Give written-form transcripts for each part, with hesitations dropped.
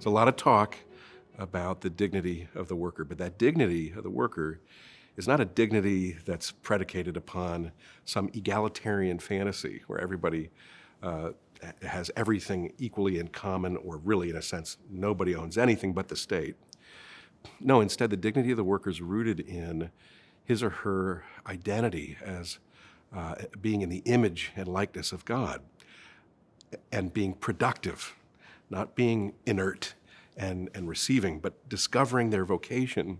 There's a lot of talk about the dignity of the worker, but that dignity of the worker is not a dignity that's predicated upon some egalitarian fantasy where everybody has everything equally in common, or really, in a sense, nobody owns anything but the state. No, instead, the dignity of the worker is rooted in his or her identity as being in the image and likeness of God and being productive, not being inert and receiving, but discovering their vocation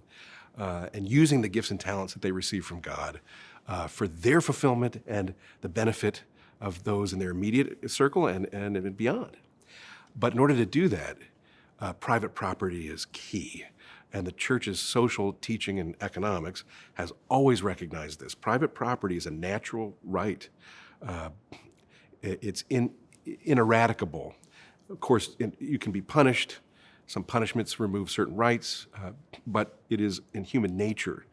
and using the gifts and talents that they receive from God for their fulfillment and the benefit of those in their immediate circle and beyond. But in order to do that, private property is key. And the church's social teaching in economics has always recognized this. Private property is a natural right. It's ineradicable. Of course, you can be punished. Some punishments remove certain rights, but it is in human nature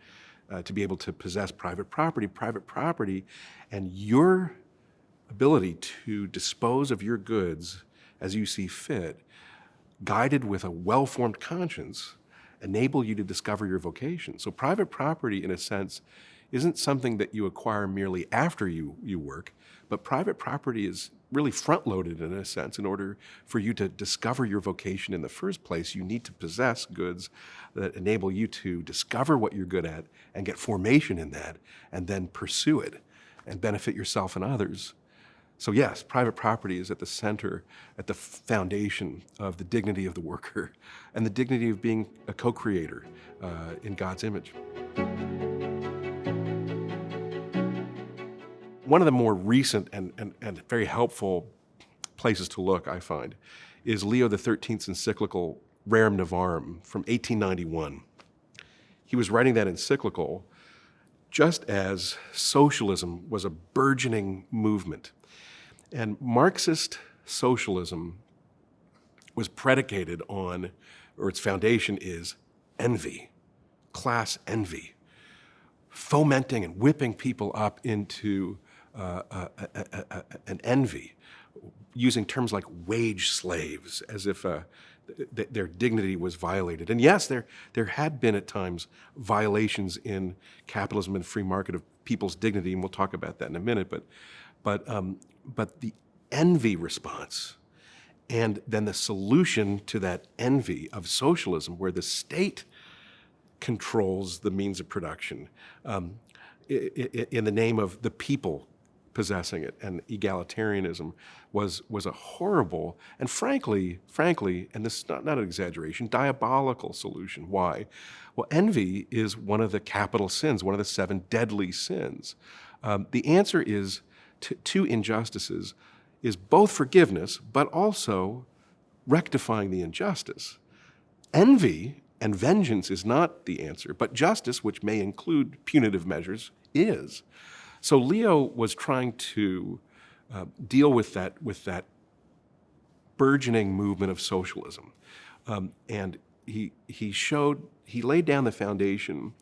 to be able to possess private property. Private property and your ability to dispose of your goods as you see fit, guided with a well-formed conscience, enable you to discover your vocation. So private property, in a sense, isn't something that you acquire merely after you work, but private property is really front-loaded in a sense. In order for you to discover your vocation in the first place, you need to possess goods that enable you to discover what you're good at and get formation in that, and then pursue it and benefit yourself and others. So yes, private property is at the center, at the foundation of the dignity of the worker and the dignity of being a co-creator in God's image. One of the more recent and very helpful places to look, I find, is Leo XIII's encyclical Rerum Novarum from 1891. He was writing that encyclical just as socialism was a burgeoning movement. And Marxist socialism was predicated on, or its foundation is, envy, class envy, fomenting and whipping people up into an envy, using terms like wage slaves as if their dignity was violated. And yes, there had been at times violations in capitalism and free market of people's dignity, and we'll talk about that in a minute, but the envy response, and then the solution to that envy of socialism, where the state controls the means of production in the name of the people possessing it, and egalitarianism was a horrible and frankly, and this is not an exaggeration, diabolical solution. Why? Well, envy is one of the capital sins, one of the 7 deadly sins. The answer is to injustices is both forgiveness, but also rectifying the injustice. Envy and vengeance is not the answer, but justice, which may include punitive measures, is. So Leo was trying to deal with that burgeoning movement of socialism, and he laid down the foundation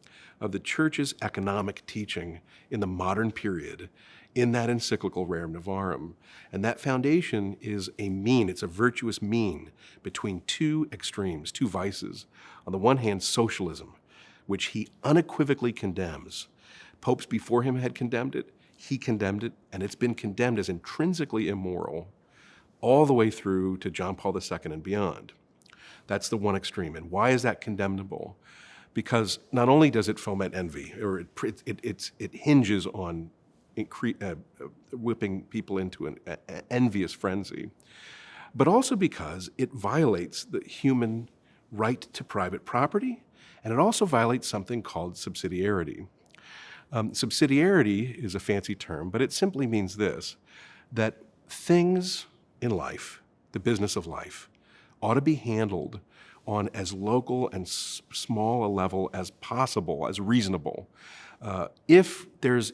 of the church's economic teaching in the modern period in that encyclical Rerum Novarum. And that foundation is it's a virtuous mean between 2 extremes, 2 vices. On the one hand, socialism, which he unequivocally condemns. Popes before him had condemned it, he condemned it, and it's been condemned as intrinsically immoral all the way through to John Paul II and beyond. That's the one extreme. And why is that condemnable? Because not only does it foment envy, or it hinges on whipping people into an envious frenzy, but also because it violates the human right to private property, and it also violates something called subsidiarity. Subsidiarity is a fancy term, but it simply means this, that things in life, the business of life, ought to be handled on as local and small a level as possible, as reasonable. If there's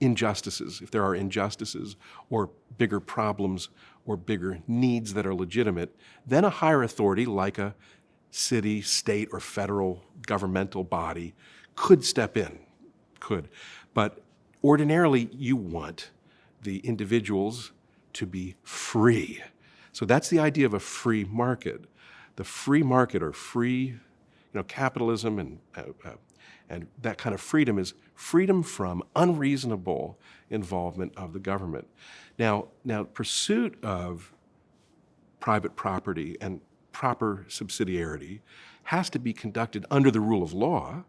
injustices, if there are injustices or bigger problems or bigger needs that are legitimate, then a higher authority like a city, state, or federal governmental body could step in, But ordinarily you want the individuals to be free, So that's the idea of a free market. The free market, or free, capitalism and that kind of freedom, is freedom from unreasonable involvement of the government. Now, pursuit of private property and proper subsidiarity has to be conducted under the rule of law,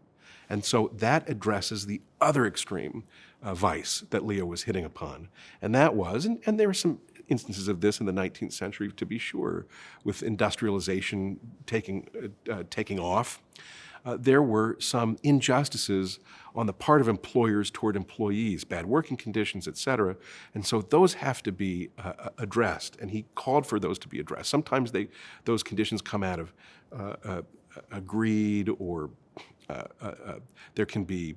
and so that addresses the other extreme vice that Leo was hitting upon. And that was, and there were some instances of this in the 19th century, to be sure, with industrialization taking off. There were some injustices on the part of employers toward employees, bad working conditions, et cetera. And so those have to be addressed, and he called for those to be addressed. Sometimes those conditions come out of greed, or there can be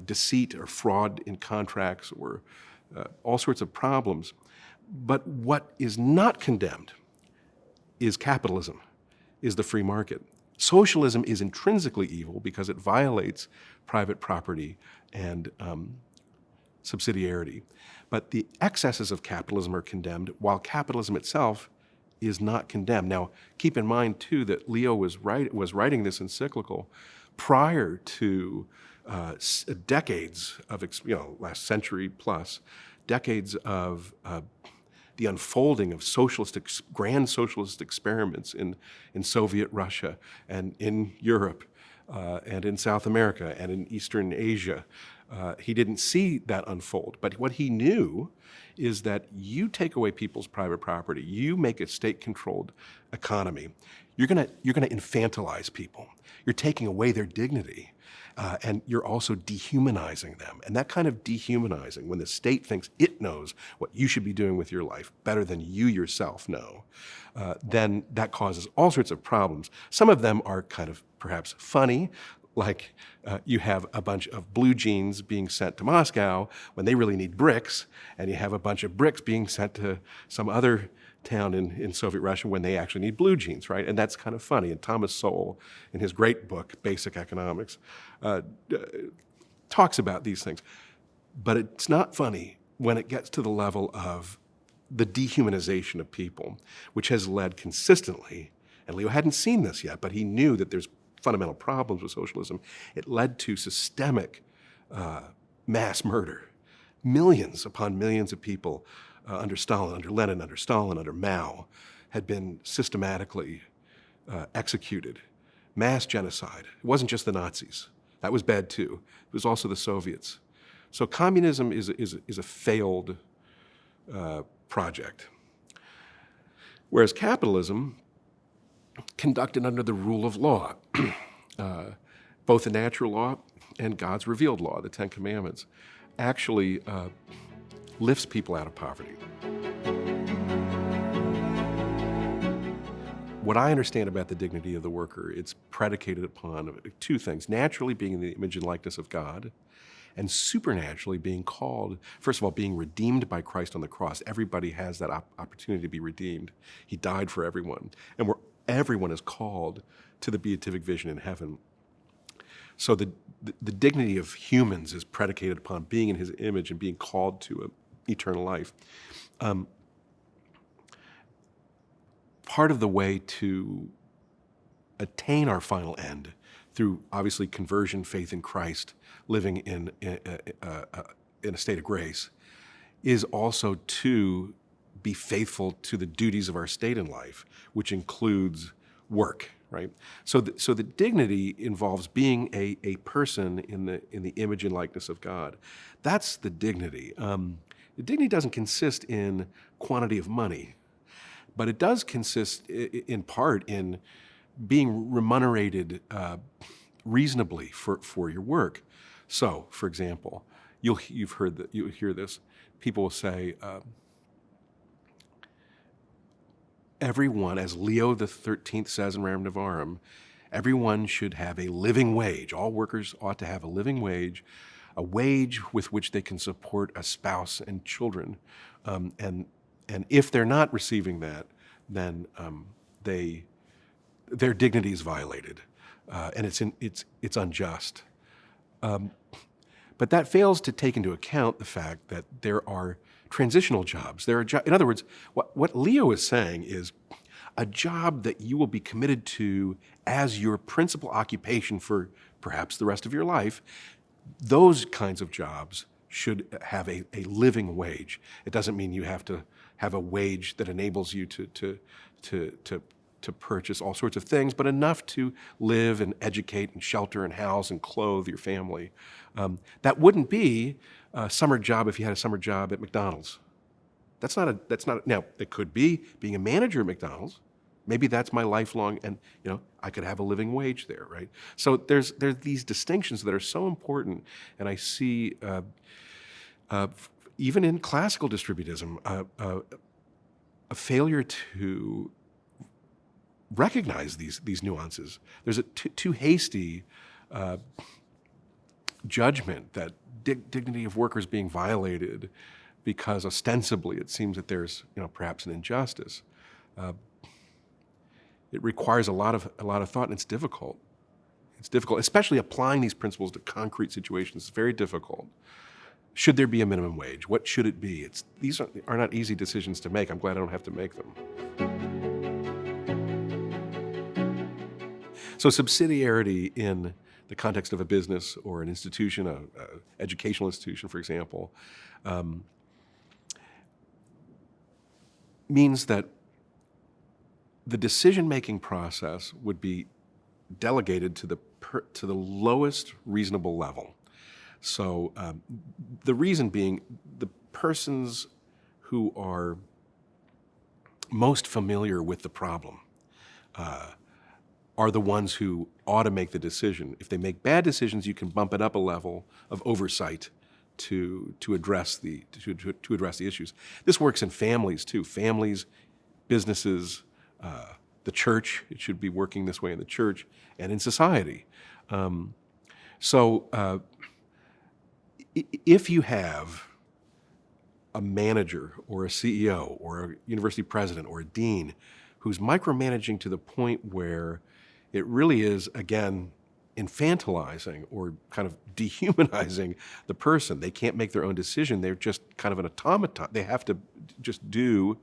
deceit or fraud in contracts, or all sorts of problems. But what is not condemned is capitalism, is the free market. Socialism is intrinsically evil because it violates private property and subsidiarity. But the excesses of capitalism are condemned, while capitalism itself is not condemned. Now, keep in mind, too, that Leo was writing this encyclical prior to decades of, last century plus, decades of the unfolding of grand socialist experiments in Soviet Russia and in Europe and in South America and in Eastern Asia. He didn't see that unfold, but what he knew is that you take away people's private property, you make a state-controlled economy, you're gonna infantilize people. You're taking away their dignity. And you're also dehumanizing them. And that kind of dehumanizing, when the state thinks it knows what you should be doing with your life better than you yourself know, then that causes all sorts of problems. Some of them are kind of perhaps funny, like you have a bunch of blue jeans being sent to Moscow when they really need bricks, and you have a bunch of bricks being sent to some other town in Soviet Russia when they actually need blue jeans, right? And that's kind of funny. And Thomas Sowell, in his great book, Basic Economics, talks about these things. But it's not funny when it gets to the level of the dehumanization of people, which has led consistently, and Leo hadn't seen this yet, but he knew that there's fundamental problems with socialism. It led to systemic mass murder. Millions upon millions of people under Stalin, under Lenin, under Stalin, under Mao, had been systematically executed. Mass genocide. It wasn't just the Nazis. That was bad too. It was also the Soviets. So communism is a failed project. Whereas capitalism, conducted under the rule of law, both the natural law and God's revealed law, the Ten Commandments, actually lifts people out of poverty. What I understand about the dignity of the worker, it's predicated upon two things: naturally being in the image and likeness of God, and supernaturally being called, first of all, being redeemed by Christ on the cross. Everybody has that opportunity to be redeemed. He died for everyone, and everyone is called to the beatific vision in heaven. So the dignity of humans is predicated upon being in his image and being called to eternal life. Part of the way to attain our final end, through obviously conversion, faith in Christ, living in a state of grace, is also to be faithful to the duties of our state in life, which includes work, right? So the dignity involves being a person in the image and likeness of God. That's the dignity. The dignity doesn't consist in quantity of money, but it does consist in part in being remunerated reasonably for your work. So, for example, you'll hear this. People will say, everyone, as Leo the 13th says in Rerum Novarum, everyone should have a living wage. All workers ought to have a living wage, a wage with which they can support a spouse and children. And if they're not receiving that, then their dignity is violated, and it's unjust. But that fails to take into account the fact that there are transitional jobs. In other words, what Leo is saying is a job that you will be committed to as your principal occupation for perhaps the rest of your life, those kinds of jobs should have a living wage. It doesn't mean you have to have a wage that enables you to purchase all sorts of things, but enough to live and educate and shelter and house and clothe your family. That wouldn't be a summer job if you had a summer job at McDonald's. Now, it could be being a manager at McDonald's. Maybe that's my lifelong, and I could have a living wage there, right? So there's these distinctions that are so important, and I see even in classical distributism a failure to recognize these nuances. There's a too hasty judgment that dignity of workers being violated because ostensibly it seems that there's perhaps an injustice. It requires a lot of thought, and it's difficult. It's difficult, especially applying these principles to concrete situations. It's very difficult. Should there be a minimum wage? What should it be? These are not easy decisions to make. I'm glad I don't have to make them. So subsidiarity in the context of a business or an institution, an educational institution, for example, means that the decision-making process would be delegated to the lowest reasonable level. So the reason being, the persons who are most familiar with the problem are the ones who ought to make the decision. If they make bad decisions, you can bump it up a level of oversight to address the issues. This works in families too. Families, businesses, the church. It should be working this way in the church and in society. If you have a manager or a CEO or a university president or a dean who's micromanaging to the point where it really is, again, infantilizing or kind of dehumanizing the person. They can't make their own decision. They're just kind of an automaton. They have to just do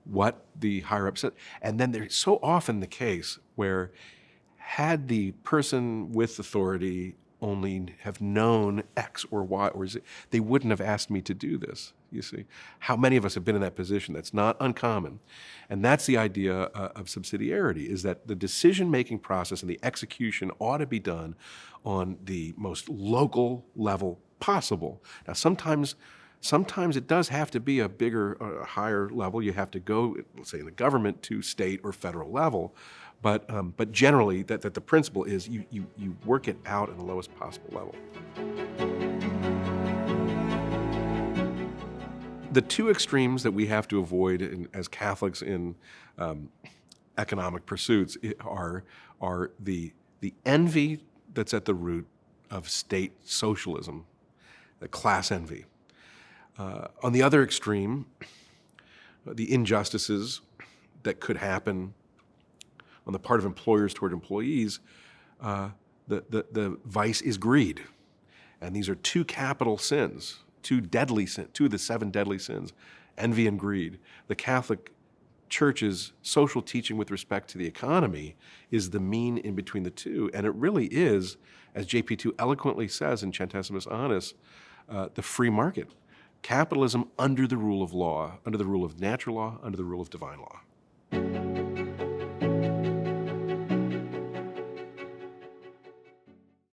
what the higher-up said. And then there's so often the case where had the person with authority only have known X or Y or Z, they wouldn't have asked me to do this, you see. How many of us have been in that position? That's not uncommon. And that's the idea of subsidiarity, is that the decision-making process and the execution ought to be done on the most local level possible. Now, sometimes it does have to be a bigger, higher level. You have to go, let's say in the government, to state or federal level. But generally, that the principle is you work it out at the lowest possible level. The two extremes that we have to avoid as Catholics in economic pursuits are the envy that's at the root of state socialism, the class envy. On the other extreme, the injustices that could happen on the part of employers toward employees, the vice is greed. And these are two capital sins, two of the 7 deadly sins, envy and greed. The Catholic Church's social teaching with respect to the economy is the mean in between the two. And it really is, as JP2 eloquently says in Centesimus Annus, the free market. Capitalism under the rule of law, under the rule of natural law, under the rule of divine law.